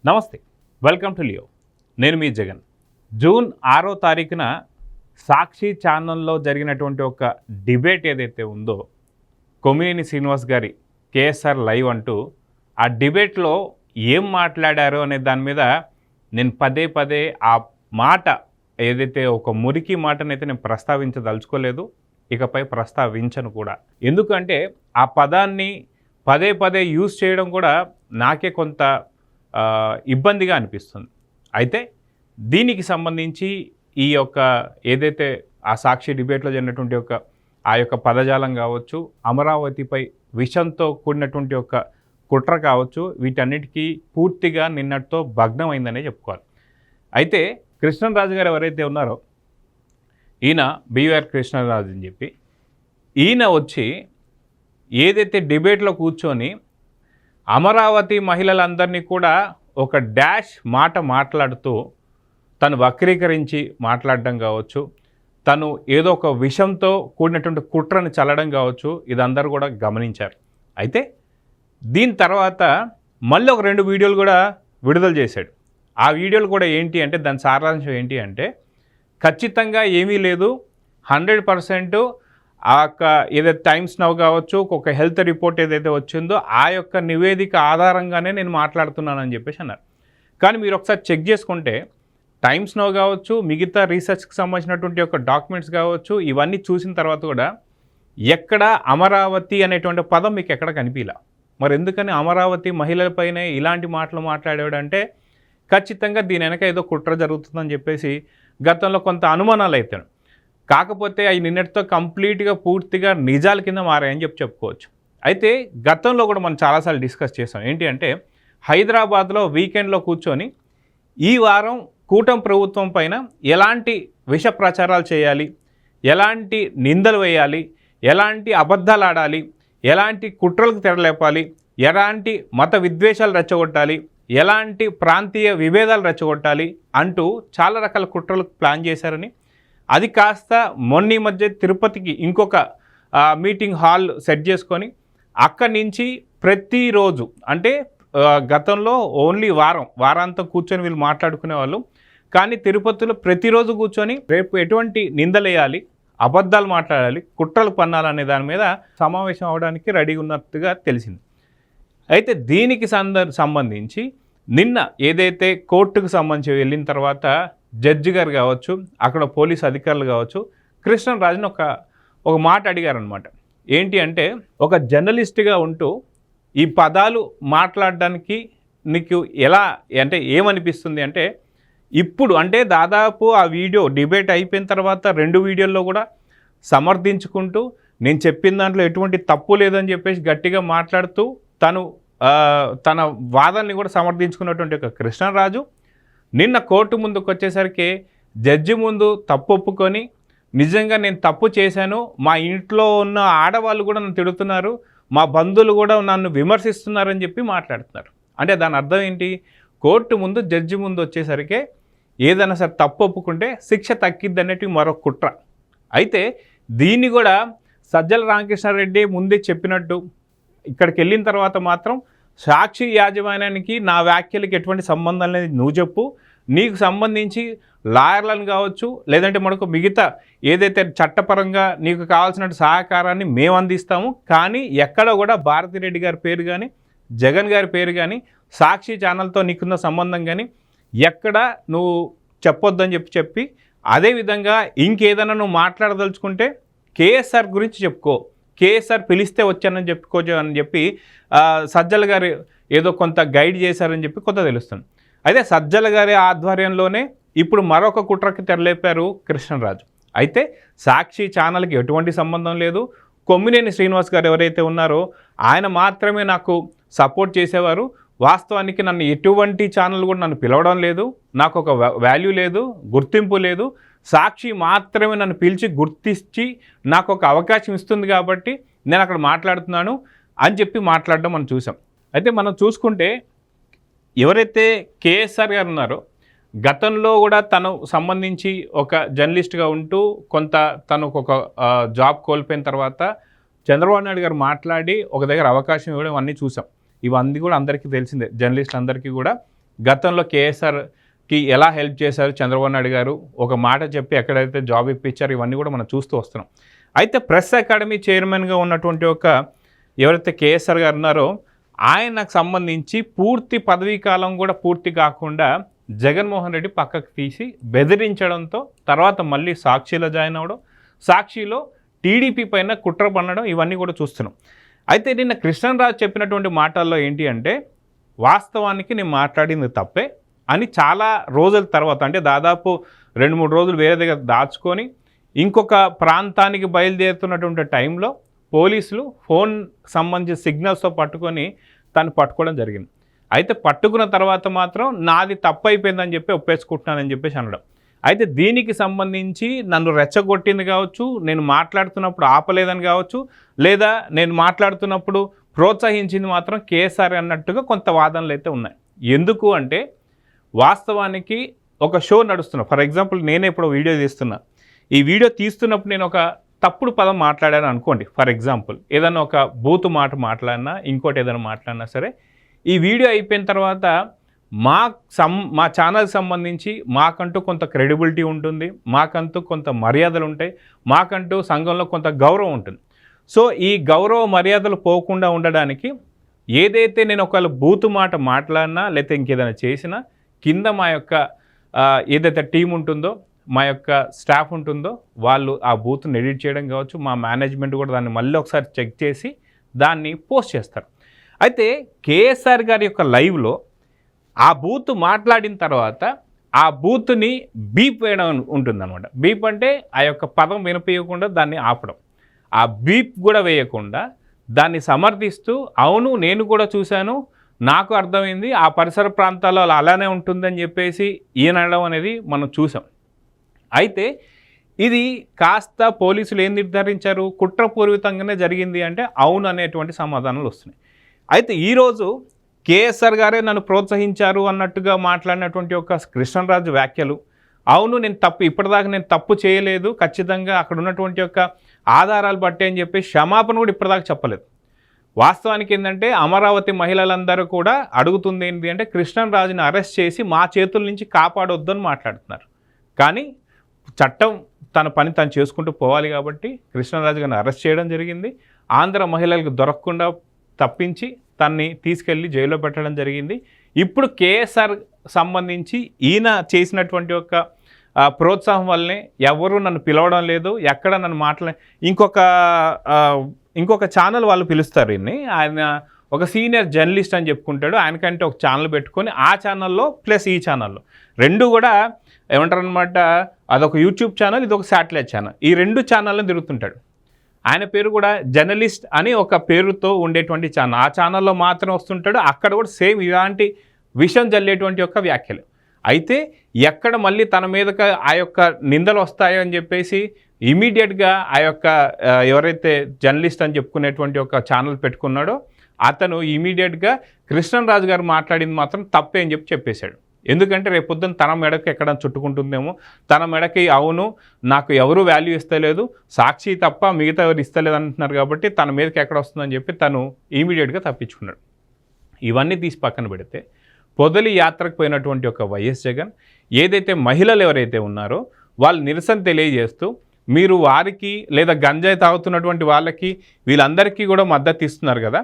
నమస్తే, welcome to Leo. నేను మీ Jagan. June 6వ తారీఖున సాక్షి ఛానల్లో జరిగినటువంటి ఒక డిబేట్ ఏదైతే ఉందో, కొమ్మినేని శ్రీనివాస్ గారి కేఎస్ఆర్ లైవ్ అంటూ ఆ డిబేట్లో ఏం మాట్లాడారో అనే దాని మీద నేను పదే పదే ఆ మాట ఏదైతే ఒక మురికి మాటనైతే నేను ప్రస్తావించదలుచుకోలేదు, ఇకపై ప్రస్తావించను కూడా. ఎందుకంటే ఆ పదాన్ని పదే పదే యూజ్ చేయడం కూడా నాకే కొంత ఇబ్బందిగా అనిపిస్తుంది. అయితే దీనికి సంబంధించి ఈ యొక్క ఏదైతే ఆ సాక్షి డిబేట్లో జరిగినటువంటి ఆ యొక్క పదజాలం కావచ్చు, అమరావతిపై విషంతో కూడినటువంటి ఒక కుట్ర కావచ్చు, వీటన్నిటికీ పూర్తిగా నిన్నటితో భగ్నమైందనే చెప్పుకోవాలి. అయితే కృష్ణరాజు గారు ఎవరైతే ఉన్నారో, ఈయన బీవీఆర్ కృష్ణరాజు అని చెప్పి ఈయన వచ్చి ఏదైతే డిబేట్లో కూర్చొని అమరావతి మహిళలందరినీ కూడా ఒక డాష్ మాట మాట్లాడుతూ తను వక్రీకరించి మాట్లాడడం కావచ్చు, తను ఏదో ఒక విషంతో కూడినటువంటి కుట్రని చల్లడం కావచ్చు, ఇదందరూ కూడా గమనించారు. అయితే దీని తర్వాత మళ్ళీ ఒక 2 వీడియోలు కూడా విడుదల చేశాడు. ఆ వీడియోలు కూడా ఏంటి అంటే, దాని సారాంశం ఏంటి అంటే, ఖచ్చితంగా ఏమీ లేదు, 100% ఆ యొక్క ఏదైతే టైమ్స్ నౌ కావచ్చు, ఒక హెల్త్ రిపోర్ట్ ఏదైతే వచ్చిందో ఆ యొక్క నివేదిక ఆధారంగానే నేను మాట్లాడుతున్నానని చెప్పేసి అన్నారు. కానీ మీరు ఒకసారి చెక్ చేసుకుంటే టైమ్స్ నౌ కావచ్చు, మిగతా రీసెర్చ్కి సంబంధించినటువంటి యొక్క డాక్యుమెంట్స్ కావచ్చు, ఇవన్నీ చూసిన తర్వాత కూడా ఎక్కడ అమరావతి అనేటువంటి పదం మీకు ఎక్కడ కనిపించలే. మరి ఎందుకని అమరావతి మహిళలపైనే ఇలాంటి మాటలు మాట్లాడేవాడంటే, ఖచ్చితంగా దీని వెనక ఏదో కుట్ర జరుగుతుందని చెప్పేసి గతంలో కొంత అనుమానాలు అవుతాయి. కాకపోతే అవి నిన్నటితో కంప్లీట్గా పూర్తిగా నిజాల కింద మారాయని చెప్పుకోవచ్చు. అయితే గతంలో కూడా మనం చాలాసార్లు డిస్కస్ చేసాం. ఏంటి అంటే, హైదరాబాద్లో వీకెండ్లో కూర్చొని ఈ వారం కూటమి ప్రభుత్వం పైన ఎలాంటి విష ప్రచారాలు చేయాలి, ఎలాంటి నిందలు వేయాలి, ఎలాంటి అబద్ధాలు ఆడాలి, ఎలాంటి కుట్రలకు తెరలేపాలి, ఎలాంటి మత విద్వేషాలు రెచ్చగొట్టాలి, ఎలాంటి ప్రాంతీయ విభేదాలు రెచ్చగొట్టాలి అంటూ చాలా రకాల కుట్రలకు ప్లాన్ చేశారని, అది కాస్త మొన్న మధ్య తిరుపతికి ఇంకొక మీటింగ్ హాల్ సెట్ చేసుకొని అక్కడి నుంచి ప్రతిరోజు, అంటే గతంలో ఓన్లీ వారాంతం కూర్చొని వీళ్ళు మాట్లాడుకునే వాళ్ళు, కానీ తిరుపతిలో ప్రతిరోజు కూర్చొని రేపు ఎటువంటి నిందలేయాలి, అబద్ధాలు మాట్లాడాలి, కుట్రలు పన్నాలనే దాని మీద సమావేశం అవడానికి రెడీ ఉన్నట్టుగా తెలిసింది. అయితే దీనికి సంబంధించి నిన్న ఏదైతే కోర్టుకు సంబంధించి వెళ్ళిన తర్వాత జడ్జి గారు కావచ్చు, అక్కడ పోలీస్ అధికారులు కావచ్చు, కృష్ణరాజుని ఒక మాట అడిగారనమాట. ఏంటి అంటే, ఒక జర్నలిస్ట్గా ఉంటూ ఈ పదాలు మాట్లాడడానికి నీకు ఎలా అంటే ఏమనిపిస్తుంది అంటే, ఇప్పుడు అంటే దాదాపు ఆ వీడియో డిబేట్ అయిపోయిన తర్వాత 2 వీడియోల్లో కూడా సమర్థించుకుంటూ నేను చెప్పిన దాంట్లో ఎటువంటి తప్పు లేదని చెప్పేసి గట్టిగా మాట్లాడుతూ తన వాదనని కూడా సమర్థించుకున్నటువంటి ఒక కృష్ణరాజు నిన్న కోర్టు ముందుకు వచ్చేసరికి జడ్జి ముందు తప్పు ఒప్పుకొని, నిజంగా నేను తప్పు చేశాను, మా ఇంట్లో ఉన్న ఆడవాళ్ళు కూడా నన్ను తిడుతున్నారు, మా బంధువులు కూడా నన్ను విమర్శిస్తున్నారని చెప్పి మాట్లాడుతున్నారు. అంటే దాని అర్థం ఏంటి? కోర్టు ముందు జడ్జి ముందు వచ్చేసరికి ఏదైనా సరే తప్పు ఒప్పుకుంటే శిక్ష తగ్గిద్ది అనేటివి మరొక కుట్ర. అయితే దీన్ని కూడా సజ్జల రామకృష్ణారెడ్డి ముందే చెప్పినట్టు ఇక్కడికి వెళ్ళిన తర్వాత మాత్రం సాక్షి యాజమాన్యానికి నా వ్యాఖ్యలకి ఎటువంటి సంబంధం లేదు, నువ్వు చెప్పు, నీకు సంబంధించి లాయర్లను కావచ్చు, లేదంటే మనకు మిగతా ఏదైతే చట్టపరంగా నీకు కావాల్సిన సహకారాన్ని మేము అందిస్తాము, కానీ ఎక్కడ కూడా భారతిరెడ్డి గారి పేరు కానీ, జగన్ గారి పేరు కానీ, సాక్షి ఛానల్తో నీకున్న సంబంధం కానీ ఎక్కడ నువ్వు చెప్పొద్దని చెప్పి అదేవిధంగా ఇంకేదైనా నువ్వు మాట్లాడదలుచుకుంటే కేఎస్ఆర్ గురించి చెప్పుకో, కేఎస్ఆర్ పిలిస్తే వచ్చానని చెప్పుకోవచ్చు అని చెప్పి సజ్జల గారు ఏదో కొంత గైడ్ చేశారని చెప్పి కొంత తెలుస్తుంది. అయితే సజ్జల గారి ఆధ్వర్యంలోనే ఇప్పుడు మరొక కుట్రకి తెరలేపారు కృష్ణరాజు. అయితే సాక్షి ఛానల్కి ఎటువంటి సంబంధం లేదు. కొమ్మినేని శ్రీనివాస్ గారు ఎవరైతే ఉన్నారో ఆయన మాత్రమే నాకు సపోర్ట్ చేసేవారు. వాస్తవానికి నన్ను ఎటువంటి ఛానల్ కూడా నన్ను పిలవడం లేదు, నాకు ఒక వాల్యూ లేదు, గుర్తింపు లేదు. సాక్షి మాత్రమే నన్ను పిలిచి గుర్తించి నాకు ఒక అవకాశం ఇస్తుంది కాబట్టి నేను అక్కడ మాట్లాడుతున్నాను అని చెప్పి మాట్లాడడం మనం చూసాం. అయితే మనం చూసుకుంటే ఎవరైతే కేఎస్ఆర్ గారు ఉన్నారో, గతంలో కూడా తను సంబంధించి ఒక జర్నలిస్ట్గా ఉంటూ కొంత తను ఒక జాబ్ కోల్పోయిన తర్వాత చంద్రబాబు నాయుడు గారు మాట్లాడి ఒక దగ్గర అవకాశం ఇవ్వడం అన్నీ చూసాం. ఇవన్నీ కూడా అందరికీ తెలిసిందే, జర్నలిస్టులు అందరికీ కూడా గతంలో కేఎస్ఆర్కి ఎలా హెల్ప్ చేశారు చంద్రబాబు నాయుడు గారు, ఒక మాట చెప్పి ఎక్కడైతే జాబ్ ఇప్పించారు, ఇవన్నీ కూడా మనం చూస్తూ వస్తున్నాం. అయితే ప్రెస్ అకాడమీ చైర్మన్గా ఉన్నటువంటి ఒక ఎవరైతే కేఎస్ఆర్ గారు ఉన్నారో ఆయనకు సంబంధించి పూర్తి పదవీ కాలం కూడా పూర్తి కాకుండా జగన్మోహన్ రెడ్డి పక్కకు తీసి బెదిరించడంతో తర్వాత మళ్ళీ సాక్షిలో జాయిన్ అవ్వడం, సాక్షిలో టీడీపీ పైన కుట్ర పన్నడం, ఇవన్నీ కూడా చూస్తున్నాం. అయితే నిన్న కృష్ణరాజు చెప్పినటువంటి మాటల్లో ఏంటి అంటే, వాస్తవానికి నేను మాట్లాడింది తప్పే అని చాలా రోజుల తర్వాత, అంటే దాదాపు 2-3 రోజులు వేరే దగ్గర దాచుకొని ఇంకొక ప్రాంతానికి బయలుదేరుతున్నటువంటి టైంలో పోలీసులు ఫోన్ సంబంధించిన సిగ్నల్స్తో పట్టుకొని తను పట్టుకోవడం జరిగింది. అయితే పట్టుకున్న తర్వాత మాత్రం నాది తప్పు అయిపోయిందని చెప్పి ఒప్పేసుకుంటున్నానని చెప్పేసి అనడం. అయితే దీనికి సంబంధించి నన్ను రెచ్చగొట్టింది కావచ్చు, నేను మాట్లాడుతున్నప్పుడు ఆపలేదని కావచ్చు, లేదా నేను మాట్లాడుతున్నప్పుడు ప్రోత్సహించింది మాత్రం కేఎస్ఆర్ అన్నట్టుగా కొంత వాదనలు అయితే ఉన్నాయి. ఎందుకు అంటే వాస్తవానికి ఒక షో నడుస్తున్నా, ఫర్ ఎగ్జాంపుల్ నేనే ఇప్పుడు వీడియో తీస్తున్నా, ఈ వీడియో తీస్తున్నప్పుడు నేను ఒక తప్పుడు పదం మాట్లాడాను అనుకోండి, ఫర్ ఎగ్జాంపుల్ ఏదైనా ఒక బూతు మాట మాట్లాడినా ఇంకోటి ఏదైనా మాట్లాడినా సరే, ఈ వీడియో అయిపోయిన తర్వాత మా ఛానల్కి సంబంధించి మాకంటూ కొంత క్రెడిబిలిటీ ఉంటుంది, మాకంటూ కొంత మర్యాదలు ఉంటాయి, మాకంటూ సంఘంలో కొంత గౌరవం ఉంటుంది. సో ఈ గౌరవ మర్యాదలు పోకుండా ఉండడానికి ఏదైతే నేను ఒకవేళ బూతు మాట మాట్లాడినా లేకపోతే ఇంకేదైనా చేసినా కింద మా యొక్క ఏదైతే టీం ఉంటుందో, మా యొక్క స్టాఫ్ ఉంటుందో వాళ్ళు ఆ బూత్ని ఎడిట్ చేయడం కావచ్చు, మా మేనేజ్మెంట్ కూడా దాన్ని మళ్ళీ ఒకసారి చెక్ చేసి దాన్ని పోస్ట్ చేస్తారు. అయితే కేఎస్ఆర్ గారి యొక్క లైవ్లో ఆ బూత్ మాట్లాడిన తర్వాత ఆ బూత్ని బీప్ వేయడం ఉంటుందన్నమాట. బీప్ అంటే ఆ యొక్క పదం వినిపించకుండా దాన్ని ఆపడం. ఆ బీప్ కూడా వేయకుండా దాన్ని సమర్థిస్తూ, అవును నేను కూడా చూశాను, నాకు అర్థమైంది, ఆ పరిసర ప్రాంతాల్లో అలానే ఉంటుందని చెప్పేసి ఈయనడం అనేది మనం చూసాం. అయితే ఇది కాస్త పోలీసులు ఏం నిర్ధారించారు, కుట్రపూర్వితంగానే జరిగింది అంటే అవును అనేటువంటి సమాధానాలు వస్తున్నాయి. అయితే ఈరోజు కేఎస్ఆర్ గారే నన్ను ప్రోత్సహించారు అన్నట్టుగా మాట్లాడినటువంటి ఒక కృష్ణరాజు వ్యాఖ్యలు, అవును నేను ఇప్పటిదాకా నేను తప్పు చేయలేదు, ఖచ్చితంగా అక్కడ ఉన్నటువంటి యొక్క ఆధారాలు బట్టి అని చెప్పి క్షమాపణ కూడా ఇప్పటిదాకా చెప్పలేదు. వాస్తవానికి ఏంటంటే అమరావతి మహిళలందరూ కూడా అడుగుతుంది ఏంటి అంటే కృష్ణరాజుని అరెస్ట్ చేసి మా చేతుల నుంచి కాపాడొద్దని మాట్లాడుతున్నారు. కానీ చట్టం తన పని తను చేసుకుంటూ పోవాలి కాబట్టి కృష్ణరాజు గారిని అరెస్ట్ చేయడం జరిగింది. ఆంధ్ర మహిళలకు దొరకకుండా తప్పించి తన్ని తీసుకెళ్ళి జైల్లో పెట్టడం జరిగింది. ఇప్పుడు కేఎస్ఆర్ సంబంధించి ఈయన చేసినటువంటి ఒక ప్రోత్సాహం వల్లనే ఎవరు నన్ను పిలవడం లేదు, ఎక్కడ నన్ను ఇంకొక ఛానల్ వాళ్ళు పిలుస్తారు ఈయన్ని. ఆయన ఒక సీనియర్ జర్నలిస్ట్ అని చెప్పుకుంటాడు, ఆయనకంటే ఒక ఛానల్ పెట్టుకొని ఆ ఛానల్లో ప్లస్ ఈ ఛానల్లో రెండు కూడా ఏమంటారనమాట, అదొక యూట్యూబ్ ఛానల్, ఇది ఒక శాటిలైట్ ఛానల్, ఈ 2 ఛానల్లో తిరుగుతుంటాడు. ఆయన పేరు కూడా జర్నలిస్ట్ అని ఒక పేరుతో ఉండేటువంటి ఛానల్, ఆ ఛానల్లో మాత్రం వస్తుంటాడు. అక్కడ కూడా సేమ్ ఇలాంటి విషయం జల్లేటువంటి యొక్క వ్యాఖ్యలు. అయితే ఎక్కడ మళ్ళీ తన మీదకి ఆ యొక్క నిందలు వస్తాయో అని చెప్పేసి ఇమీడియట్గా ఆ యొక్క ఎవరైతే జర్నలిస్ట్ అని చెప్పుకునేటువంటి ఒక ఛానల్ పెట్టుకున్నాడో అతను ఇమీడియట్గా కృష్ణరాజు గారు మాట్లాడింది మాత్రం తప్పే అని చెప్పేశాడు. ఎందుకంటే రేపొద్దున తన మెడకి ఎక్కడ చుట్టుకుంటుందేమో, తన మెడకి అవును నాకు ఎవరు వాల్యూ ఇస్తలేదు, సాక్షి తప్ప మిగతా ఎవరు ఇస్తలేదు అంటున్నారు కాబట్టి తన మీదకి ఎక్కడ వస్తుందని చెప్పి తను ఇమీడియట్గా తప్పించుకున్నాడు. ఇవన్నీ తీసి పక్కన పెడితే పొదలి యాత్రకు పోయినటువంటి ఒక వైఎస్ జగన్ ఏదైతే మహిళలు ఎవరైతే ఉన్నారో వాళ్ళు నిరసన తెలియజేస్తూ మీరు వారికి లేదా గంజాయి తాగుతున్నటువంటి వాళ్ళకి వీళ్ళందరికీ కూడా మద్దతు ఇస్తున్నారు కదా,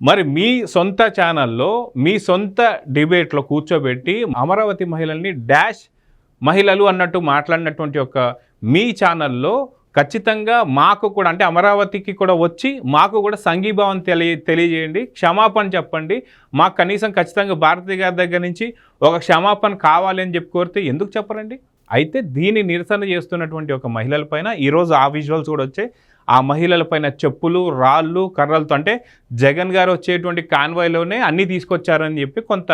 మరి మీ సొంత ఛానల్లో మీ సొంత డిబేట్లో కూర్చోబెట్టి అమరావతి మహిళల్ని డాష్ మహిళలు అన్నట్టు మాట్లాడినటువంటి ఒక మీ ఛానల్లో ఖచ్చితంగా మాకు కూడా అంటే అమరావతికి కూడా వచ్చి మాకు కూడా సంఘీభావం తెలియజేయండి, క్షమాపణ చెప్పండి, మాకు కనీసం ఖచ్చితంగా భారతి గారి దగ్గర నుంచి ఒక క్షమాపణ కావాలి అని చెప్పి కోరితే ఎందుకు చెప్పరండి? అయితే దీన్ని నిరసన చేస్తున్నటువంటి ఒక మహిళల పైన ఈరోజు ఆ విజువల్స్ కూడా వచ్చాయి. ఆ మహిళల పైన చెప్పులు, రాళ్ళు, కర్రలతో, అంటే జగన్ గారు వచ్చేటువంటి కాన్వాయ్లోనే అన్నీ తీసుకొచ్చారని చెప్పి కొంత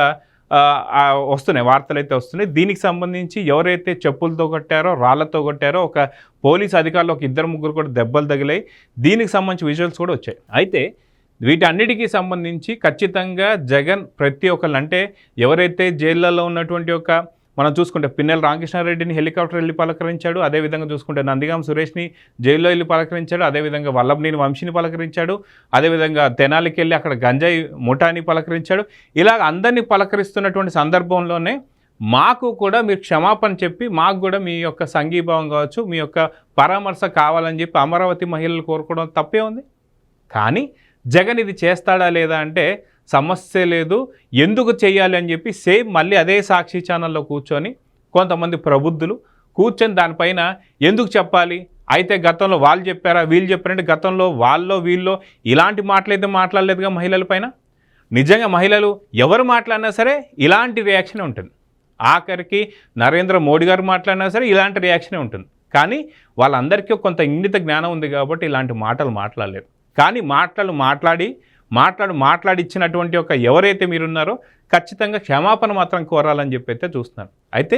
వస్తున్నాయి, వార్తలు అయితే వస్తున్నాయి. దీనికి సంబంధించి ఎవరైతే చెప్పులతో కొట్టారో, రాళ్లతో కొట్టారో, ఒక పోలీస్ అధికారులు ఒక 2-3 కూడా దెబ్బలు తగిలాయి. దీనికి సంబంధించి విజువల్స్ కూడా వచ్చాయి. అయితే వీటన్నిటికీ సంబంధించి ఖచ్చితంగా జగన్ ప్రతి ఒక్కళ్ళు, అంటే ఎవరైతే జైళ్ళలో ఉన్నటువంటి ఒక మనం చూసుకుంటే పిన్నెల రామకృష్ణారెడ్డిని హెలికాప్టర్ వెళ్ళి పలకరించాడు. అదేవిధంగా చూసుకుంటే నందిగాం సురేష్ని జైల్లో వెళ్ళి పలకరించాడు. అదేవిధంగా వల్లభనేని వంశీని పలకరించాడు. అదేవిధంగా తెనాలికి వెళ్ళి అక్కడ గంజాయి ముఠాని పలకరించాడు. ఇలా అందరినీ పలకరిస్తున్నటువంటి సందర్భంలోనే మాకు కూడా మీరు క్షమాపణ చెప్పి మాకు కూడా మీ యొక్క సంఘీభావం కావచ్చు, మీ యొక్క పరామర్శ కావాలని చెప్పి అమరావతి మహిళలు కోరుకోవడం తప్పే ఉంది. కానీ జగన్ ఇది చేస్తాడా లేదా అంటే సమస్య లేదు, ఎందుకు చేయాలి అని చెప్పి సేమ్ మళ్ళీ అదే సాక్షి ఛానల్లో కూర్చొని కొంతమంది ప్రబుద్ధులు కూర్చొని దానిపైన ఎందుకు చెప్పాలి, అయితే గతంలో వాళ్ళు చెప్పారా వీళ్ళు చెప్పారంటే గతంలో వాళ్ళలో వీళ్ళలో ఇలాంటి మాటలైతే మాట్లాడలేదుగా మహిళల పైన. నిజంగా మహిళలు ఎవరు మాట్లాడినా సరే ఇలాంటి రియాక్షన్ ఉంటుంది. ఆఖరికి నరేంద్ర మోడీ గారు మాట్లాడినా సరే ఇలాంటి రియాక్షనే ఉంటుంది. కానీ వాళ్ళందరికీ కొంత ఇంగిత జ్ఞానం ఉంది కాబట్టి ఇలాంటి మాటలు మాట్లాడలేరు. కానీ మాట్లాడిచ్చినటువంటి ఒక ఎవరైతే మీరున్నారో ఖచ్చితంగా క్షమాపణ మాత్రం కోరాలని చెప్పి అయితే చూస్తున్నారు. అయితే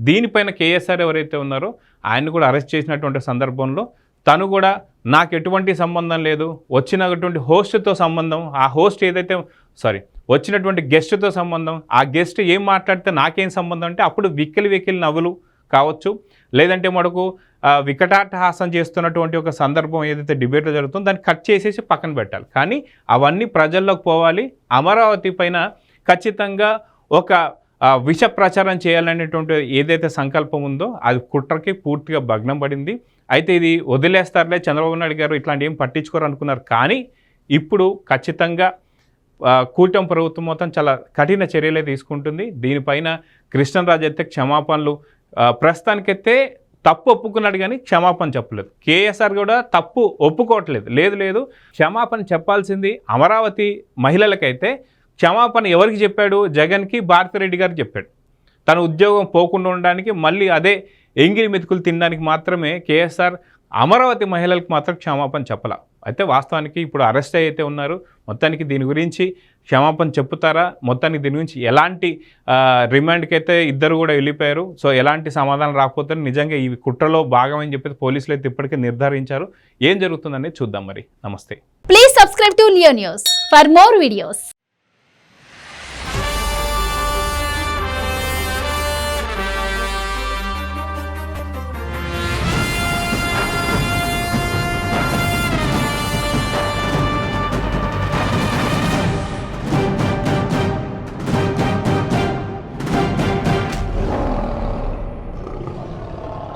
దీనిపైన కేఎస్ఆర్ ఎవరైతే ఉన్నారో ఆయన కూడా అరెస్ట్ చేసినటువంటి సందర్భంలో తను కూడా నాకు ఎటువంటి సంబంధం లేదు, వచ్చినటువంటి హోస్ట్తో సంబంధం, ఆ హోస్ట్ ఏదైతే వచ్చినటువంటి గెస్ట్తో సంబంధం, ఆ గెస్ట్ ఏం మాట్లాడితే నాకేం సంబంధం అంటే అప్పుడు వెక్కిలి నవ్వులు కావచ్చు, లేదంటే మనకు వికటాటహాసం చేస్తున్నటువంటి ఒక సందర్భం ఏదైతే డిబేట్లో జరుగుతుందో దాన్ని కట్ చేసేసి పక్కన పెట్టాలి. కానీ అవన్నీ ప్రజల్లోకి పోవాలి. అమరావతి పైన ఖచ్చితంగా ఒక విష ప్రచారం చేయాలనేటువంటి ఏదైతే సంకల్పం ఉందో అది కుట్రకి పూర్తిగా భగ్నం పడింది. అయితే ఇది వదిలేస్తారులే, చంద్రబాబు నాయుడు గారు ఇట్లాంటి ఏం పట్టించుకోరు అనుకున్నారు. కానీ ఇప్పుడు ఖచ్చితంగా కూటమి ప్రభుత్వం మొత్తం చాలా కఠిన చర్యలే తీసుకుంటుంది. దీనిపైన కృష్ణరాజు అయితే క్షమాపణలు ప్రస్తుతానికైతే తప్పు ఒప్పుకున్నాడు కానీ క్షమాపణ చెప్పలేదు. కేఎస్ఆర్ కూడా తప్పు ఒప్పుకోవట్లేదు. లేదు క్షమాపణ చెప్పాల్సింది అమరావతి మహిళలకైతే క్షమాపణ ఎవరికి చెప్పాడు? జగన్కి, భారతిరెడ్డి గారికి చెప్పాడు. తన ఉద్యోగం పోకుండా ఉండడానికి మళ్ళీ అదే ఎంగిలి మెతుకులు తినడానికి మాత్రమే కేఎస్ఆర్ అమరావతి మహిళలకు మాత్రం క్షమాపణ చెప్పాల. అయితే వాస్తవానికి ఇప్పుడు అరెస్ట్ అయితే ఉన్నారు. మొత్తానికి దీని గురించి క్షమాపణ చెప్పుతారా, మొత్తానికి దీని గురించి ఎలాంటి రిమాండ్కి అయితే ఇద్దరు కూడా వెళ్ళిపోయారు. సో ఎలాంటి సమాధానం రాకపోతే నిజంగా ఈ కుట్రలో భాగమని చెప్పి పోలీసులు అయితే ఇప్పటికే నిర్ధారించారు. ఏం జరుగుతుందనేది చూద్దాం. మరి నమస్తే. Please subscribe to Leo news for more videos.